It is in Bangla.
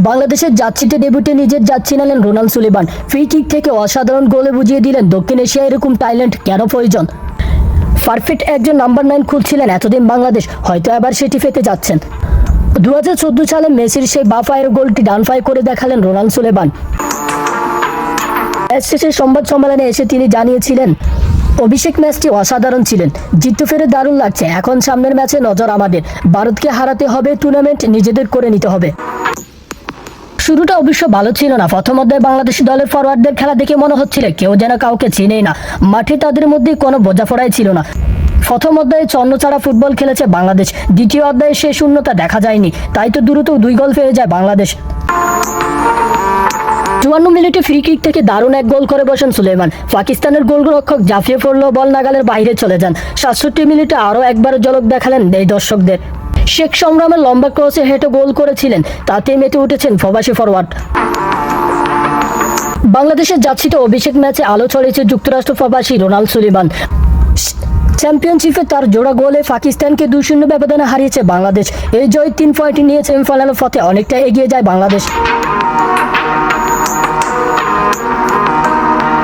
বাংলাদেশের যাচ্ছিতে ডেবিউটে নিজের যাচ্ছি নিলেন রোনাল্ড সুলিবান। ফ্রি কিক থেকে অসাধারণ গোলে বুঝিয়ে দিলেন দক্ষিণ এশিয়া এরকম ট্যালেন্ট কেন প্রয়োজন। পারফেক্ট একজন নাম্বার 9 খুঁজছিলেন এতদিন বাংলাদেশ, হয়তো এবার সেটি পেতে যাচ্ছেন। 2014 সালে মেসির সেই বাঁ পায়ের গোলটি ডান পায়ে করে দেখালেন রোনাল্ড সুলিবান। ম্যাচ শেষে সংবাদ সম্মেলনে এসে তিনি জানিয়েছিলেন, অভিষেক ম্যাচটি অসাধারণ ছিলেন, জিততে ফেরে দারুণ লাগছে। এখন সামনের ম্যাচে নজর আমাদের, ভারতকে হারাতে হবে, টুর্নামেন্ট নিজেদের করে নিতে হবে। শুরুটা অবশ্য ভালো ছিল না। প্রথম অধ্যায়ে বাংলাদেশি দলের ফরওয়ার্ডদের খেলা দেখে মনে হচ্ছিল কেউ যেন কাউকে চিনেই না, মাঠে তাদের মধ্যে কোনো বোঝাপড়াই ছিল না। প্রথম অধ্যায়ে চন্ন ছাড়া ফুটবল খেলেছে বাংলাদেশ, দ্বিতীয় অধ্যায়ে সে শূন্যতা দেখা যায়নি, তাই তো দ্রুত 2 গোল পেয়ে যায় বাংলাদেশ। 54 মিনিটে ফ্রি কিক থেকে দারুণ এক গোল করে বসেন সুলেমান। পাকিস্তানের গোলরক্ষক ঝাঁপিয়ে পড়লেও বল নাগালের বাইরে চলে যান। 67 মিনিটে আরও একবার ঝলক দেখালেন এই দর্শকদের। শেখ সংগ্রামের লম্বা ক্রসে হেঁটে গোল করেছিলেন, তাতে মেতে উঠেছেন প্রবাসী ফরওয়ার্ড। বাংলাদেশের যাচ্ছিতে অভিষেক ম্যাচে আলো ছড়িয়েছে যুক্তরাষ্ট্র প্রবাসী রোনাল্ড সুলিবান। চ্যাম্পিয়নশিপে তার জোড়া গোলে পাকিস্তানকে 2-0 ব্যবধানে হারিয়েছে বাংলাদেশ। এই জয় 3 পয়েন্ট নিয়ে সেমিফাইনালের পথে অনেকটা এগিয়ে যায় বাংলাদেশ।